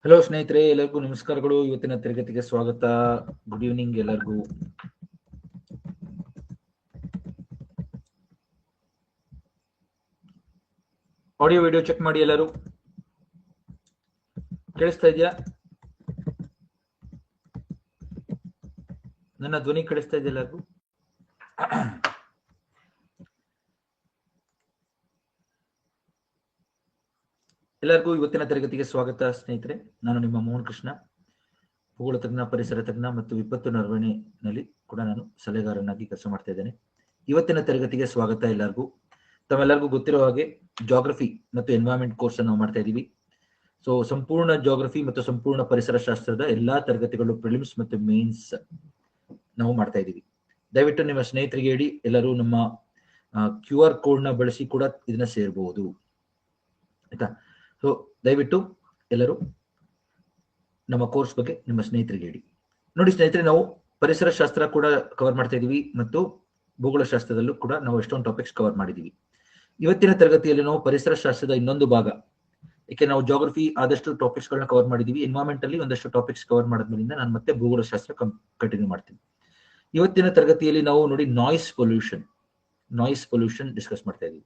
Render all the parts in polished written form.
Hello ಸ್ನೇಹಿತರೆ, ಎಲ್ಲರಿಗೂ ನಮಸ್ಕಾರಗಳು. ಇವತ್ತಿನ ತರಗತಿಗೆ ಸ್ವಾಗತ. ಗುಡ್ ಈವ್ನಿಂಗ್ ಎಲ್ಲರಿಗೂ. ಆಡಿಯೋ ವಿಡಿಯೋ ಚೆಕ್ ಮಾಡಿ. ಎಲ್ಲರೂ ಕೇಳಿಸ್ತಾ ಇದೆಯಾ? ನನ್ನ ಧ್ವನಿ ಕೇಳಿಸ್ತಾ ಇದೆಯಾ ಎಲ್ಲರಿಗೂ? ಎಲ್ಲರಿಗೂ ಇವತ್ತಿನ ತರಗತಿಗೆ ಸ್ವಾಗತ ಸ್ನೇಹಿತರೆ. ನಾನು ನಿಮ್ಮ ಮೋಹನ್ ಕೃಷ್ಣ, ಭೂಗೋಳ ತಜ್ಞ, ಪರಿಸರ ತಜ್ಞ ಮತ್ತು ವಿಪತ್ತು ನಿರ್ವಹಣೆಯಲ್ಲಿ ಕೂಡ ನಾನು ಸಲಹೆಗಾರನಾಗಿ ಕೆಲಸ ಮಾಡ್ತಾ ಇದ್ದೇನೆ. ಇವತ್ತಿನ ತರಗತಿಗೆ ಸ್ವಾಗತ ಎಲ್ಲರಿಗೂ. ತಮ್ಮೆಲ್ಲರಿಗೂ ಗೊತ್ತಿರೋ ಹಾಗೆ ಜಾಗ್ರಫಿ ಮತ್ತು ಎನ್ವೈರನ್ಮೆಂಟ್ ಕೋರ್ಸ್ ಅನ್ನು ನಾವು ಮಾಡ್ತಾ ಇದ್ದೀವಿ. ಸೊ ಸಂಪೂರ್ಣ ಜಾಗ್ರಫಿ ಮತ್ತು ಸಂಪೂರ್ಣ ಪರಿಸರ ಶಾಸ್ತ್ರದ ಎಲ್ಲಾ ತರಗತಿಗಳು ಪ್ರಿಲಿಮ್ಸ್ ಮತ್ತು ಮೇನ್ಸ್ ನಾವು ಮಾಡ್ತಾ ಇದ್ದೀವಿ. ದಯವಿಟ್ಟು ನಿಮ್ಮ ಸ್ನೇಹಿತರಿಗೆ ಹೇಳಿ. ಎಲ್ಲರೂ ನಮ್ಮ QR ಕೋಡ್ ನ ಬಳಸಿ ಕೂಡ ಇದನ್ನ ಸೇರಬಹುದು, ಆಯ್ತಾ? ಸೊ ದಯವಿಟ್ಟು ಎಲ್ಲರೂ ನಮ್ಮ ಕೋರ್ಸ್ ಬಗ್ಗೆ ನಿಮ್ಮ ಸ್ನೇಹಿತರಿಗೆ ಹೇಳಿ. ನೋಡಿ ಸ್ನೇಹಿತರೆ, ನಾವು ಪರಿಸರ ಶಾಸ್ತ್ರ ಕೂಡ ಕವರ್ ಮಾಡ್ತಾ ಇದೀವಿ ಮತ್ತು ಭೂಗೋಳ ಶಾಸ್ತ್ರದಲ್ಲೂ ಕೂಡ ನಾವು ಎಷ್ಟೊಂದು ಟಾಪಿಕ್ಸ್ ಕವರ್ ಮಾಡಿದೀವಿ. ಇವತ್ತಿನ ತರಗತಿಯಲ್ಲಿ ನಾವು ಪರಿಸರ ಶಾಸ್ತ್ರದ ಇನ್ನೊಂದು ಭಾಗ, ಏಕೆ ನಾವು ಜಾಗ್ರಫಿ ಆದಷ್ಟು ಟಾಪಿಕ್ಸ್ ಗಳನ್ನ ಕವರ್ ಮಾಡಿದೀವಿ, ಎನ್ವೈರನ್ಮೆಂಟ್ ಅಲ್ಲಿ ಒಂದಷ್ಟು ಟಾಪಿಕ್ಸ್ ಕವರ್ ಮಾಡಿದ್ಮೇಲಿಂದ ನಾನು ಮತ್ತೆ ಭೂಗೋಳ ಶಾಸ್ತ್ರ ಕಂಟಿನ್ಯೂ ಮಾಡ್ತೀನಿ. ಇವತ್ತಿನ ತರಗತಿಯಲ್ಲಿ ನಾವು ನೋಡಿ ನಾಯ್ಸ್ ಪೊಲ್ಯೂಷನ್ ಡಿಸ್ಕಸ್ ಮಾಡ್ತಾ ಇದೀವಿ.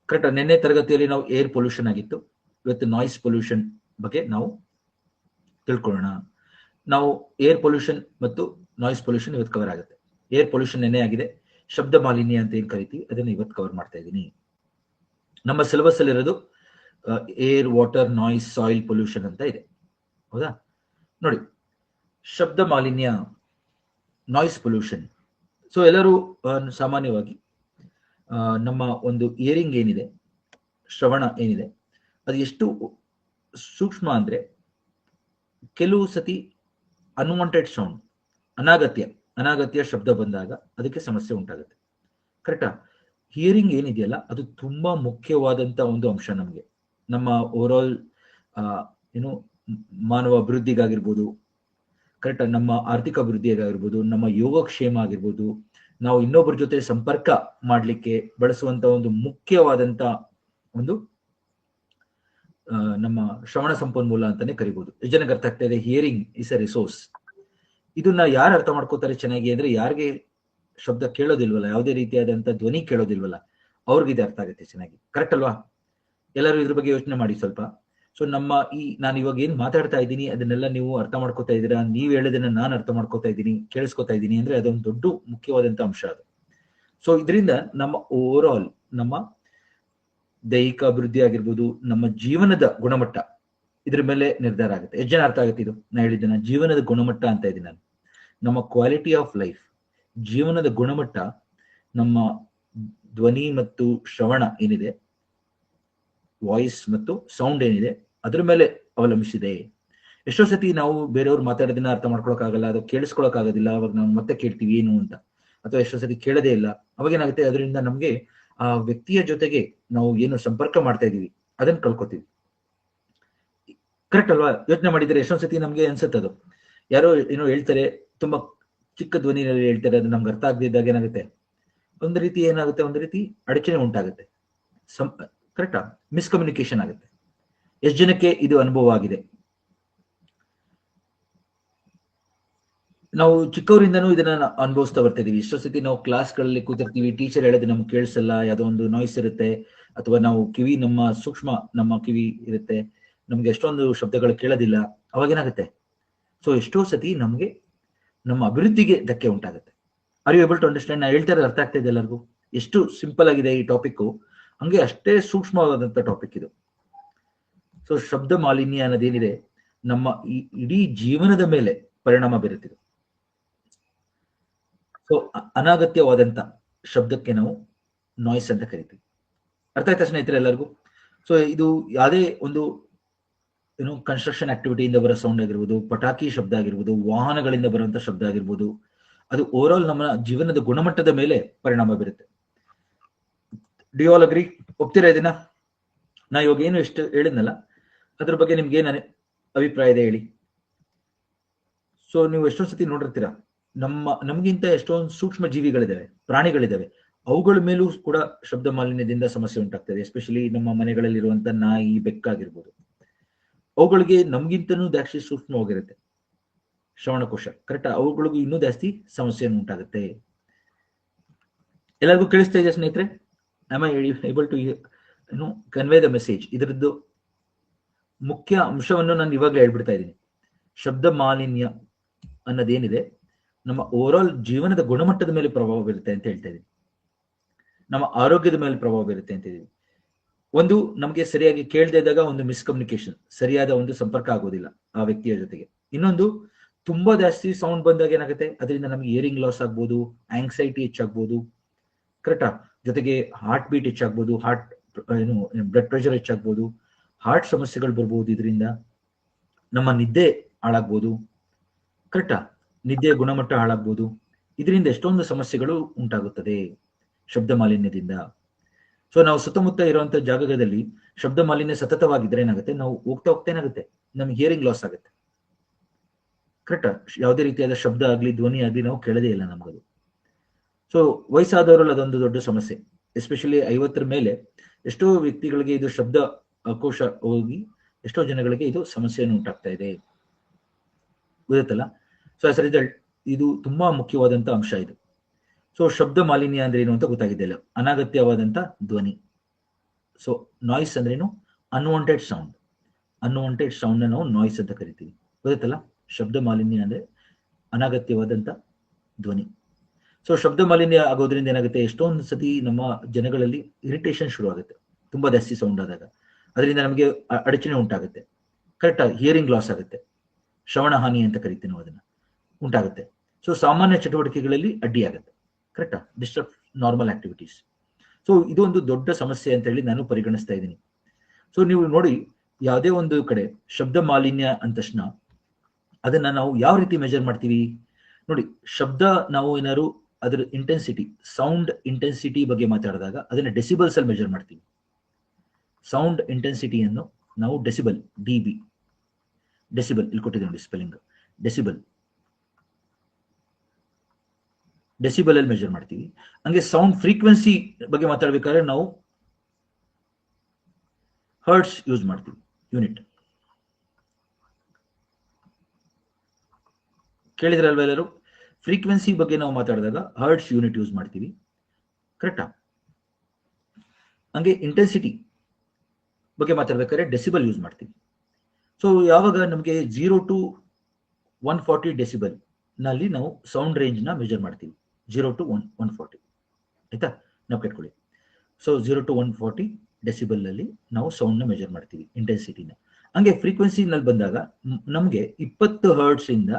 ಕರೆಕ್ಟ್. ನಿನ್ನೆ ತರಗತಿಯಲ್ಲಿ ನಾವು ಏರ್ ಪೊಲ್ಯೂಷನ್ ಆಗಿತ್ತು. ಇವತ್ತು ನಾಯ್ಸ್ ಪೊಲ್ಯೂಷನ್ ಬಗ್ಗೆ ನಾವು ತಿಳ್ಕೊಳ್ಳೋಣ. ನಾವು ಏರ್ ಪೊಲ್ಯೂಷನ್ ಮತ್ತು ನಾಯ್ಸ್ ಪೊಲ್ಯೂಷನ್ ಇವತ್ತು ಕವರ್ ಆಗುತ್ತೆ. ಏರ್ ಪೊಲ್ಯೂಷನ್ ನೆನ್ನೆ ಆಗಿದೆ. ಶಬ್ದ ಮಾಲಿನ್ಯ ಅಂತ ಏನ್ ಕರಿತೀವಿ ಅದನ್ನ ಇವತ್ತು ಕವರ್ ಮಾಡ್ತಾ ಇದ್ದೀನಿ. ನಮ್ಮ ಸಿಲೆಬಸ್ ಅಲ್ಲಿ ಇರೋದು air, water, noise, soil pollution ಅಂತ ಇದೆ, ಹೌದಾ? ನೋಡಿ, ಶಬ್ದ ಮಾಲಿನ್ಯ, ನಾಯ್ಸ್ ಪೊಲ್ಯೂಷನ್. ಸೊ ಎಲ್ಲರೂ ಸಾಮಾನ್ಯವಾಗಿ ನಮ್ಮ ಒಂದು ಇಯರಿಂಗ್ ಏನಿದೆ, ಶ್ರವಣ ಏನಿದೆ, ಅದು ಎಷ್ಟು ಸೂಕ್ಷ್ಮ ಅಂದ್ರೆ ಕೆಲವು ಸತಿ ಅನ್ವಾಂಟೆಡ್ ಸೌಂಡ್, ಅನಾಗತ್ಯ ಶಬ್ದ ಬಂದಾಗ ಅದಕ್ಕೆ ಸಮಸ್ಯೆ ಉಂಟಾಗುತ್ತೆ. ಕರೆಕ್ಟಾ? ಹಿಯರಿಂಗ್ ಏನಿದೆಯಲ್ಲ ಅದು ತುಂಬಾ ಮುಖ್ಯವಾದಂತ ಒಂದು ಅಂಶ ನಮಗೆ. ನಮ್ಮ ಓವರ್ ಆಲ್ ಏನು ಮಾನವ ಅಭಿವೃದ್ಧಿಗಾಗಿರ್ಬೋದು, ಕರೆಕ್ಟಾ, ನಮ್ಮ ಆರ್ಥಿಕ ಅಭಿವೃದ್ಧಿಗಾಗಿರ್ಬೋದು, ನಮ್ಮ ಯೋಗಕ್ಷೇಮ ಆಗಿರ್ಬೋದು, ನಾವು ಇನ್ನೊಬ್ಬರ ಜೊತೆ ಸಂಪರ್ಕ ಮಾಡ್ಲಿಕ್ಕೆ ಬಳಸುವಂತ ಒಂದು ಮುಖ್ಯವಾದಂತ ಒಂದು ನಮ್ಮ ಶ್ರವಣ ಸಂಪನ್ಮೂಲ ಅಂತಾನೆ ಕರಿಬಹುದು. ಎಷ್ಟು ಜನಕ್ಕೆ ಅರ್ಥ ಆಗ್ತಾ ಇದೆ? Hearing is a resource. ಇದನ್ನ ಯಾರು ಅರ್ಥ ಮಾಡ್ಕೋತಾರೆ ಚೆನ್ನಾಗಿ ಅಂದ್ರೆ, ಯಾರಿಗೆ ಶಬ್ದ ಕೇಳೋದಿಲ್ವಲ್ಲ, ಯಾವುದೇ ರೀತಿಯಾದಂತ ಧ್ವನಿ ಕೇಳೋದಿಲ್ವಲ್ಲ, ಅವ್ರಿಗೆ ಅರ್ಥ ಆಗುತ್ತೆ ಚೆನ್ನಾಗಿ. ಕರೆಕ್ಟ್ ಅಲ್ವಾ? ಎಲ್ಲರೂ ಇದ್ರ ಬಗ್ಗೆ ಯೋಚನೆ ಮಾಡಿ ಸ್ವಲ್ಪ. ಸೊ ನಾನು ಇವಾಗ ಏನ್ ಮಾತಾಡ್ತಾ ಇದ್ದೀನಿ ಅದನ್ನೆಲ್ಲ ನೀವು ಅರ್ಥ ಮಾಡ್ಕೋತಾ ಇದ್ದೀರಾ? ನೀವ್ ಹೇಳೋದನ್ನ ನಾನು ಅರ್ಥ ಮಾಡ್ಕೋತಾ ಇದ್ದೀನಿ, ಕೇಳಿಸ್ಕೊತಾ ಇದ್ದೀನಿ ಅಂದ್ರೆ ಅದೊಂದು ದೊಡ್ಡ ಮುಖ್ಯವಾದಂತ ಅಂಶ ಅದು. ಸೊ ಇದರಿಂದ ನಮ್ಮ ಓವರ್ ಆಲ್ ನಮ್ಮ ದೈಹಿಕ ಅಭಿವೃದ್ಧಿ ಆಗಿರ್ಬೋದು, ನಮ್ಮ ಜೀವನದ ಗುಣಮಟ್ಟ ಇದ್ರ ಮೇಲೆ ನಿರ್ಧಾರ ಆಗುತ್ತೆ. ಎಷ್ಟು ಜನ ಅರ್ಥ ಆಗುತ್ತೆ ಇದು? ನಾ ಹೇಳಿದ್ದೇನೆ ಜೀವನದ ಗುಣಮಟ್ಟ ಅಂತ ಇದ್ದೀನಿ ನಾನು. ನಮ್ಮ ಕ್ವಾಲಿಟಿ ಆಫ್ ಲೈಫ್, ಜೀವನದ ಗುಣಮಟ್ಟ ನಮ್ಮ ಧ್ವನಿ ಮತ್ತು ಶ್ರವಣ ಏನಿದೆ, ವಾಯ್ಸ್ ಮತ್ತು ಸೌಂಡ್ ಏನಿದೆ, ಅದ್ರ ಮೇಲೆ ಅವಲಂಬಿಸಿದೆ. ಎಷ್ಟೋ ಸತಿ ನಾವು ಬೇರೆಯವ್ರು ಮಾತಾಡೋದನ್ನ ಅರ್ಥ ಮಾಡ್ಕೊಳಕ್ಕಾಗಲ್ಲ, ಅದು ಕೇಳಿಸ್ಕೊಳಕ್ ಆಗೋದಿಲ್ಲ. ಅವಾಗ ನಾವು ಮತ್ತೆ ಕೇಳ್ತೀವಿ ಏನು ಅಂತ, ಅಥವಾ ಎಷ್ಟೋ ಸತಿ ಕೇಳದೇ ಇಲ್ಲ. ಅವಾಗ ಏನಾಗುತ್ತೆ, ಅದರಿಂದ ನಮ್ಗೆ ಆ ವ್ಯಕ್ತಿಯ ಜೊತೆಗೆ ನಾವು ಏನು ಸಂಪರ್ಕ ಮಾಡ್ತಾ ಇದೀವಿ ಅದನ್ನ ಕಳ್ಕೊತೀವಿ. ಕರೆಕ್ಟ್ ಅಲ್ವಾ? ಯೋಚನೆ ಮಾಡಿದ್ರೆ ಎಷ್ಟೊಂದ್ ಸತಿ ನಮ್ಗೆ ಅನ್ಸುತ್ತೆ, ಅದು ಯಾರೋ ಏನೋ ಹೇಳ್ತಾರೆ, ತುಂಬಾ ಚಿಕ್ಕ ಧ್ವನಿಯಲ್ಲಿ ಹೇಳ್ತಾರೆ, ಅದು ನಮ್ಗೆ ಅರ್ಥ ಆಗದಿದ್ದಾಗ ಏನಾಗುತ್ತೆ, ಒಂದು ರೀತಿ ಅಡಚಣೆ ಉಂಟಾಗುತ್ತೆ. ಕರೆಕ್ಟಾ? ಮಿಸ್ಕಮ್ಯುನಿಕೇಶನ್ ಆಗುತ್ತೆ. ಎಷ್ಟು ಜನಕ್ಕೆ ಇದು ಅನುಭವ ಆಗಿದೆ? ನಾವು ಚಿಕ್ಕವರಿಂದನೂ ಇದನ್ನ ಅನುಭವಿಸ್ತಾ ಬರ್ತಾ ಇದೀವಿ. ಎಷ್ಟೋ ಸತಿ ನಾವು ಕ್ಲಾಸ್ಗಳಲ್ಲಿ ಕೂತಿರ್ತೀವಿ, ಟೀಚರ್ ಹೇಳೋದು ನಮ್ಗೆ ಕೇಳಿಸಲ್ಲ, ಯಾವುದೋ ಒಂದು ನಾಯ್ಸ್ ಇರುತ್ತೆ, ಅಥವಾ ನಾವು ನಮ್ಮ ಕಿವಿ ಇರುತ್ತೆ, ನಮ್ಗೆ ಎಷ್ಟೊಂದು ಶಬ್ದಗಳು ಕೇಳೋದಿಲ್ಲ. ಅವಾಗ ಏನಾಗುತ್ತೆ, ಸೊ ಎಷ್ಟೋ ಸತಿ ನಮ್ಗೆ ನಮ್ಮ ಅಭಿವೃದ್ಧಿಗೆ ಧಕ್ಕೆ ಉಂಟಾಗುತ್ತೆ. Are you able to understand? ನಾ ಹೇಳ್ತಾ ಇರೋದು ಅರ್ಥ ಆಗ್ತಾ ಇದೆ ಎಲ್ಲರಿಗೂ? ಎಷ್ಟು ಸಿಂಪಲ್ ಆಗಿದೆ ಈ ಟಾಪಿಕ್, ಹಂಗೆ ಅಷ್ಟೇ ಸೂಕ್ಷ್ಮವಾದಂತ ಟಾಪಿಕ್ ಇದು. ಸೊ ಶಬ್ದ ಮಾಲಿನ್ಯ ಅನ್ನೋದೇನಿದೆ, ನಮ್ಮ ಇಡೀ ಜೀವನದ ಮೇಲೆ ಪರಿಣಾಮ ಬೀರುತ್ತಿದೆ. ಸೊ ಅನಾಗತ್ಯವಾದಂತ ಶಬ್ದಕ್ಕೆ ನಾವು ನಾಯ್ಸ್ ಅಂತ ಕರಿತೀವಿ. ಅರ್ಥ ಆಯ್ತಾ ಸ್ನೇಹಿತರೆ ಎಲ್ಲರಿಗೂ? ಸೊ ಇದು ಯಾವುದೇ ಒಂದು ಕನ್ಸ್ಟ್ರಕ್ಷನ್ ಆಕ್ಟಿವಿಟಿಯಿಂದ ಬರೋ ಸೌಂಡ್ ಆಗಿರ್ಬೋದು, ಪಟಾಕಿ ಶಬ್ದ ಆಗಿರ್ಬೋದು, ವಾಹನಗಳಿಂದ ಬರುವಂತ ಶಬ್ದ ಆಗಿರ್ಬೋದು, ಅದು ಓವರ್ ಆಲ್ ನಮ್ಮ ಜೀವನದ ಗುಣಮಟ್ಟದ ಮೇಲೆ ಪರಿಣಾಮ ಬೀರುತ್ತೆ. Do you all agree? ಒಪ್ತೀರಾ ಇದನ್ನ? ನಾ ಇವಾಗ ಏನು ಎಷ್ಟು ಹೇಳಿದ್ನಲ್ಲ ಅದ್ರ ಬಗ್ಗೆ ನಿಮ್ಗೆ ಏನ್ ಅಭಿಪ್ರಾಯ ಇದೆ ಹೇಳಿ. ಸೊ ನೀವು ಎಷ್ಟೊಂದ್ ಸತಿ ನೋಡಿರ್ತೀರಾ, ನಮ್ಗಿಂತ ಎಷ್ಟೊಂದು ಸೂಕ್ಷ್ಮ ಜೀವಿಗಳಿದಾವೆ, ಪ್ರಾಣಿಗಳಿದಾವೆ, ಅವುಗಳ ಮೇಲೂ ಕೂಡ ಶಬ್ದ ಮಾಲಿನ್ಯದಿಂದ ಸಮಸ್ಯೆ ಉಂಟಾಗ್ತದೆ. ಎಸ್ಪೆಷಲಿ ನಮ್ಮ ಮನೆಗಳಲ್ಲಿ ಇರುವಂತ ನಾಯಿ, ಬೆಕ್ಕಾಗಿರ್ಬೋದು. ಅವುಗಳಿಗೆ ನಮ್ಗಿಂತನೂ ಜಾಸ್ತಿ ಸೂಕ್ಷ್ಮವಾಗಿರುತ್ತೆ ಶ್ರವಣಕೋಶ. ಕರೆಕ್ಟ್, ಅವುಗಳಿಗೂ ಇನ್ನೂ ಜಾಸ್ತಿ ಸಮಸ್ಯೆಯನ್ನು ಉಂಟಾಗುತ್ತೆ. ಎಲ್ಲರಿಗೂ ಕೇಳಿಸ್ತಾ ಇದೆ ಸ್ನೇಹಿತರೆ? Am I able to convey the message? ಇದರದ್ದು ಮುಖ್ಯ ಅಂಶವನ್ನು ನಾನು ಇವಾಗಲೇ ಹೇಳ್ಬಿಡ್ತಾ ಇದ್ದೀನಿ. ಶಬ್ದ ಮಾಲಿನ್ಯ ಅನ್ನೋದೇನಿದೆ ನಮ್ಮ ಓವರ್ ಆಲ್ ಜೀವನದ ಗುಣಮಟ್ಟದ ಮೇಲೆ ಪ್ರಭಾವ ಬೀರುತ್ತೆ ಅಂತ ಹೇಳ್ತಾ ಇದ್ದೀನಿ. ನಮ್ಮ ಆರೋಗ್ಯದ ಮೇಲೆ ಪ್ರಭಾವ ಬೀರುತ್ತೆ ಅಂತ ಇದ್ದೀವಿ. ಒಂದು, ನಮಗೆ ಸರಿಯಾಗಿ ಕೇಳದೇ ಇದ್ದಾಗ ಒಂದು ಮಿಸ್ಕಮ್ಯುನಿಕೇಶನ್, ಸರಿಯಾದ ಒಂದು ಸಂಪರ್ಕ ಆಗೋದಿಲ್ಲ ಆ ವ್ಯಕ್ತಿಯ ಜೊತೆಗೆ. ಇನ್ನೊಂದು, ತುಂಬಾ ಜಾಸ್ತಿ ಸೌಂಡ್ ಬಂದಾಗ ಏನಾಗುತ್ತೆ, ಅದರಿಂದ ನಮಗೆ ಹಿಯರಿಂಗ್ ಲಾಸ್ ಆಗ್ಬೋದು, ಆಂಗ್ಸೈಟಿ ಹೆಚ್ಚಾಗ್ಬೋದು. ಕರೆಕ್ಟಾ? ಜೊತೆಗೆ ಹಾರ್ಟ್ ಬೀಟ್ ಹೆಚ್ಚಾಗ್ಬೋದು, ಬ್ಲಡ್ ಪ್ರೆಷರ್ ಹೆಚ್ಚಾಗ್ಬೋದು, ಹಾರ್ಟ್ ಸಮಸ್ಯೆಗಳು ಬರ್ಬೋದು. ಇದರಿಂದ ನಮ್ಮ ನಿದ್ದೆ ಹಾಳಾಗ್ಬೋದು. ಕರೆಕ್ಟಾ? ನಿದ್ದೆಯ ಗುಣಮಟ್ಟ ಹಾಳಾಗ್ಬೋದು. ಇದರಿಂದ ಎಷ್ಟೊಂದು ಸಮಸ್ಯೆಗಳು ಉಂಟಾಗುತ್ತದೆ ಶಬ್ದ ಮಾಲಿನ್ಯದಿಂದ. ಸೊ ನಾವು ಸುತ್ತಮುತ್ತ ಇರುವಂತಹ ಜಾಗದಲ್ಲಿ ಶಬ್ದ ಮಾಲಿನ್ಯ ಸತತವಾಗಿದ್ರೆ ಏನಾಗುತ್ತೆ, ನಾವು ಹೋಗ್ತಾ ಹೋಗ್ತಾ ಏನಾಗುತ್ತೆ, ನಮ್ಗೆ ಹಿಯರಿಂಗ್ ಲಾಸ್ ಆಗುತ್ತೆ. ಕರೆಕ್ಟಾ? ಯಾವುದೇ ರೀತಿಯಾದ ಶಬ್ದ ಆಗ್ಲಿ, ಧ್ವನಿ ಆಗ್ಲಿ ನಾವು ಕೇಳದೇ ಇಲ್ಲ ನಮಗದು. ಸೊ ವಯಸ್ಸಾದವರಲ್ಲಿ ಅದೊಂದು ದೊಡ್ಡ ಸಮಸ್ಯೆ. ಎಸ್ಪೆಷಲಿ 50ರ ಮೇಲೆ ಎಷ್ಟೋ ವ್ಯಕ್ತಿಗಳಿಗೆ ಇದು ಶಬ್ದ ಕೋಶ ಹೋಗಿ ಎಷ್ಟೋ ಜನಗಳಿಗೆ ಇದು ಸಮಸ್ಯೆಯನ್ನು ಉಂಟಾಗ್ತಾ ಇದೆ, ಗೊತ್ತಲ್ಲ? ಸೊ ಆಸ್ ಅ ರಿಸಲ್ಟ್ ಇದು ತುಂಬಾ ಮುಖ್ಯವಾದಂತ ಅಂಶ ಇದು. ಸೊ ಶಬ್ದ ಮಾಲಿನ್ಯ ಅಂದ್ರೆ ಏನು ಅಂತ ಗೊತ್ತಾಗಿದ್ದಿಲ್ಲ. ಅನಗತ್ಯವಾದಂತ ಧ್ವನಿ. ಸೊ ನಾಯ್ಸ್ ಅಂದ್ರೇನು? Unwanted sound. ಅನ್ವಾಂಟೆಡ್ ಸೌಂಡ್ ನಾವು ನಾಯ್ಸ್ ಅಂತ ಕರಿತೀವಿ, ಗೊತ್ತಲ್ಲ? ಶಬ್ದ ಮಾಲಿನ್ಯ ಅಂದ್ರೆ ಅನಗತ್ಯವಾದಂತ ಧ್ವನಿ. ಸೊ ಶಬ್ದ ಮಾಲಿನ್ಯ ಆಗೋದ್ರಿಂದ ಏನಾಗುತ್ತೆ, ಎಷ್ಟೊಂದು ಸತಿ ನಮ್ಮ ಜನಗಳಲ್ಲಿ ಇರಿಟೇಷನ್ ಶುರು ಆಗುತ್ತೆ ತುಂಬಾ ಜಾಸ್ತಿ ಸೌಂಡ್ ಆದಾಗ. ಅದರಿಂದ ನಮಗೆ ಅಡಚಣೆ ಉಂಟಾಗುತ್ತೆ. ಕರೆಕ್ಟಾ? ಹಿಯರಿಂಗ್ ಲಾಸ್ ಆಗುತ್ತೆ, ಶ್ರವಣ ಹಾನಿ ಅಂತ ಕರಿತೀವಿ ನಾವು, ಅದನ್ನ ಉಂಟಾಗುತ್ತೆ. ಸೊ ಸಾಮಾನ್ಯ ಚಟುವಟಿಕೆಗಳಲ್ಲಿ ಅಡ್ಡಿ ಆಗುತ್ತೆ. ಕರೆಕ್ಟಾ? Disturb normal activities. ಸೊ ಇದು ಒಂದು ದೊಡ್ಡ ಸಮಸ್ಯೆ ಅಂತ ಹೇಳಿ ನಾನು ಪರಿಗಣಿಸ್ತಾ ಇದ್ದೀನಿ. ಸೊ ನೀವು ನೋಡಿ, ಯಾವುದೇ ಒಂದು ಕಡೆ ಶಬ್ದ ಮಾಲಿನ್ಯ ಅಂದ ತಕ್ಷಣ ಅದನ್ನ ನಾವು ಯಾವ ರೀತಿ ಮೆಜರ್ ಮಾಡ್ತೀವಿ ನೋಡಿ. ಶಬ್ದ ನಾವು ಏನಾದ್ರು ಅದರ ಇಂಟೆನ್ಸಿಟಿ, ಸೌಂಡ್ ಇಂಟೆನ್ಸಿಟಿ ಬಗ್ಗೆ ಮಾತಾಡಿದಾಗ ಅದನ್ನ ಡೆಸಿಬಲ್ಸ್ ಅಲ್ಲಿ ಮೆಜರ್ ಮಾಡ್ತೀವಿ. ಸೌಂಡ್ ಇಂಟೆನ್ಸಿಟಿಯನ್ನು ನಾವು ಡೆಸಿಬಲ್, ಡಿಬಿ, ಡೆಸಿಬಲ್ ಇಲ್ಲಿ ಕೊಟ್ಟಿದ್ದೀವಿ ನೋಡಿ ಸ್ಪೆಲ್ಲಿಂಗ್, ಡೆಸಿಬಲ್, ಡೆಸಿಬಲ್ ಅಲ್ಲಿ ಮೆಜರ್ ಮಾಡ್ತೀವಿ. ಹಂಗೆ ಸೌಂಡ್ ಫ್ರೀಕ್ವೆನ್ಸಿ ಬಗ್ಗೆ ಮಾತಾಡ್ಬೇಕಾದ್ರೆ ನಾವು ಹರ್ಟ್ಸ್ ಯೂಸ್ ಮಾಡ್ತೀವಿ, ಯೂನಿಟ್. ಕೇಳಿದ್ರಲ್ವ ಎಲ್ಲರೂ? ಫ್ರೀಕ್ವೆನ್ಸಿ ಬಗ್ಗೆ ನಾವು ಮಾತಾಡಿದಾಗ ಹರ್ಟ್ಸ್ ಯೂನಿಟ್ ಯೂಸ್ ಮಾಡ್ತೀವಿ, ಕರೆಕ್ಟಾ? ಹಂಗೆ ಇಂಟೆನ್ಸಿಟಿ ಬಗ್ಗೆ ಮಾತಾಡ್ಬೇಕಾದ್ರೆ ಡೆಸಿಬಲ್ ಯೂಸ್ ಮಾಡ್ತೀವಿ. ಸೊ ಯಾವಾಗ ನಮಗೆ 0 to 140 ಡೆಸಿಬಲ್ ನಲ್ಲಿ ನಾವು ಸೌಂಡ್ ರೇಂಜ್ ನ ಮೆಜರ್ ಮಾಡ್ತೀವಿ. 0 to 140, ಆಯ್ತಾ? ನಾವು ಕೆಟ್ಕೊಳ್ಳಿ. ಸೊ 0 to 140 ಡೆಸಿಬಲ್ ಅಲ್ಲಿ ನಾವು ಸೌಂಡ್ ನ ಮೆಜರ್ ಮಾಡ್ತೀವಿ, ಇಂಟೆನ್ಸಿಟಿನ. ಹಂಗೆ ಫ್ರೀಕ್ವೆನ್ಸಿ ನಲ್ಲಿ ಬಂದಾಗ ನಮಗೆ 20 ಹರ್ಟ್ಸ್ ಇಂದ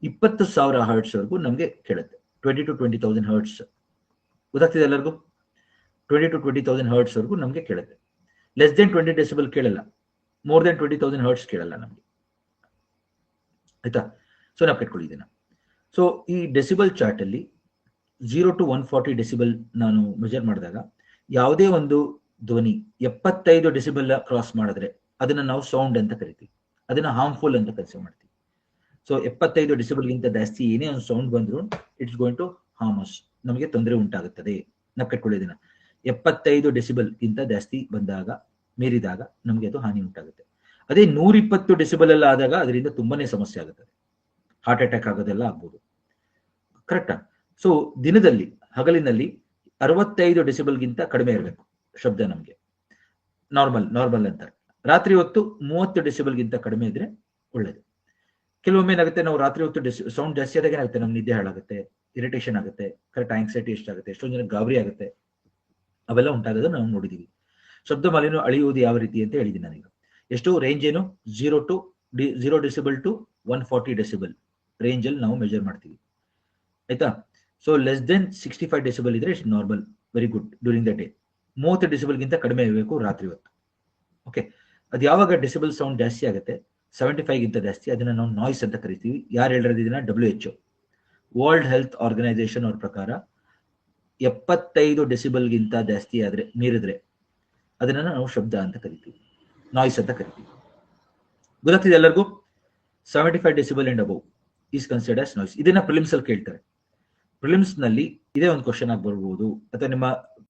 20,000 ಹರ್ಟ್ಸ್ ವರೆಗೂ ನಮಗೆ ಕೇಳುತ್ತೆ. 20 to 20,000 ಹರ್ಟ್ಸ್, ಗೊತ್ತಾಗ್ತಿದೆ ಎಲ್ಲರಿಗೂ? 20 to 20,000 ಹರ್ಟ್ಸ್ ವರೆಗೂ ನಮಗೆ ಕೇಳುತ್ತೆ. ಲೆಸ್ ದೆನ್ 20 ಡೆಸಿಬಲ್ ಕೇಳಲ್ಲ, ಮೋರ್ ದೆನ್ 20,000 ಹರ್ಟ್ಸ್ ಕೇಳಲ್ಲ ನಮಗೆ, ಆಯ್ತಾ? ಸೊ ನಾವು ಕೆಟ್ಕೊಳ್ಳಿದ್ದೀನ. ಸೊ ಈ ಡೆಸಿಬಲ್ ಚಾರ್ಟ್ ಅಲ್ಲಿ 0 to 140 ಡೆಸಿಬಲ್ ನಾನು ಮೆಜರ್ ಮಾಡಿದಾಗ ಯಾವುದೇ ಒಂದು ಧ್ವನಿ 75 ಡೆಸಿಬಲ್ ಕ್ರಾಸ್ ಮಾಡಿದ್ರೆ ಅದನ್ನ ನಾವು ಸೌಂಡ್ ಅಂತ ಕರಿತೀವಿ, ಅದನ್ನ ಹಾರ್ಮ್ಫುಲ್ ಅಂತ ಕನ್ಸಿಡರ್ ಮಾಡ್ತೀವಿ. ಸೊ 75 ಡೆಸಿಬಲ್ಗಿಂತ ಜಾಸ್ತಿ ಏನೇ ಒಂದು ಸೌಂಡ್ ಬಂದ್ರು it's going to harm us, ನಮಗೆ ತೊಂದರೆ ಉಂಟಾಗುತ್ತದೆ. ನಾವು ಕಟ್ಕೊಳ್ಳೋದಿನ 75 ಡೆಸಿಬಲ್ಗಿಂತ ಜಾಸ್ತಿ ಬಂದಾಗ, ಮೀರಿದಾಗ ನಮಗೆ ಅದು ಹಾನಿ ಉಂಟಾಗುತ್ತೆ. ಅದೇ 120 ಡೆಸಿಬಲ್ ಎಲ್ಲ ಆದಾಗ ಅದರಿಂದ ತುಂಬಾನೇ ಸಮಸ್ಯೆ ಆಗುತ್ತದೆ, ಹಾರ್ಟ್ ಅಟ್ಯಾಕ್ ಆಗೋದೆಲ್ಲ ಆಗ್ಬೋದು, ಕರೆಕ್ಟಾ? ಸೊ ದಿನದಲ್ಲಿ, ಹಗಲಿನಲ್ಲಿ 65 ಡೆಸಿಬಲ್ಗಿಂತ ಕಡಿಮೆ ಇರಬೇಕು ಶಬ್ದ, ನಮಗೆ ನಾರ್ಮಲ್ ಅಂತಾರೆ. ರಾತ್ರಿ ಹೊತ್ತು 30 ಡೆಸಿಬಲ್ಗಿಂತ ಕಡಿಮೆ ಇದ್ರೆ ಒಳ್ಳೇದು. ಕೆಲವೊಮ್ಮೆ ಏನಾಗುತ್ತೆ, ನಾವು ರಾತ್ರಿ ಹೊತ್ತು ಸೌಂಡ್ ಜಾಸ್ತಿ ಆದಾಗ ಏನಾಗುತ್ತೆ, ನಮ್ಗೆ ನಿದ್ದೆ ಹಾಳಾಗುತ್ತೆ, ಇರಿಟೇಷನ್ ಆಗುತ್ತೆ, ಕರೆಕ್ಟ್ ಆಂಗ್ಸೈಟಿ ಎಷ್ಟಾಗುತ್ತೆ, ಎಷ್ಟೊಂದು ಜನ ಗಾಬರಿ ಆಗುತ್ತೆ, ಅವೆಲ್ಲ ಉಂಟಾಗೋದು ನಾವು ನೋಡಿದೀವಿ. ಶಬ್ದ ಮಾಲಿನ್ಯ ಅಳಿಯುವುದು ಯಾವ ರೀತಿ ಅಂತ ಹೇಳಿದ್ದೀನಿ ನಾನೀಗ. ಎಷ್ಟು ರೇಂಜ್ ಏನು? 0 ಡೆಸಿಬಲ್ ಟು 140 ಡೆಸಿಬಲ್ ರೇಂಜ್ ಅಲ್ಲಿ ನಾವು ಮೆಜರ್ ಮಾಡ್ತೀವಿ, ಆಯ್ತಾ? ಸೊ ಲೆಸ್ ದೆನ್ 65 ಡೆಸಿಬಲ್ ಇದ್ರೆ it's normal, very good during the day. 30 ಡೆಸಿಬಲ್ಗಿಂತ ಕಡಿಮೆ ಇರಬೇಕು ರಾತ್ರಿ ಹೊತ್ತು, ಓಕೆ? ಅದು ಯಾವಾಗ ಡೆಸಿಬಲ್ ಸೌಂಡ್ ಜಾಸ್ತಿ ಆಗುತ್ತೆ, 75ಗಿಂತ ಜಾಸ್ತಿ, ಅದನ್ನ ನಾವು ನಾಯ್ಸ್ ಅಂತ ಕರಿತೀವಿ. ಯಾರು ಹೇಳಿರೋದು ಇದನ್ನ? WHO, ವರ್ಲ್ಡ್ ಹೆಲ್ತ್ ಆರ್ಗನೈಸೇಷನ್ ಅವ್ರ ಪ್ರಕಾರ 75 ಡೆಸಿಬಲ್ಗಿಂತ ಜಾಸ್ತಿ ಆದ್ರೆ, ಮೀರಿದ್ರೆ ಅದನ್ನ ನಾವು ಶಬ್ದ ಅಂತ ಕರಿತೀವಿ, ನಾಯ್ಸ್ ಅಂತ ಕರಿತೀವಿ. ಗೊತ್ತಾಗ್ತಿದೆ ಎಲ್ಲರಿಗೂ? 75 decibel and above is considered as noise. ಇದನ್ನ ಪ್ರಿಲಿಮ್ಸ್ ಅಲ್ಲಿ ಕೇಳ್ತಾರೆ. ಪ್ರಿಲಿಮ್ಸ್ ನಲ್ಲಿ ಇದೇ ಒಂದು ಕ್ವಶನ್ ಆಗಿ ಬರ್ಬೋದು, ಅಥವಾ ನಿಮ್ಮ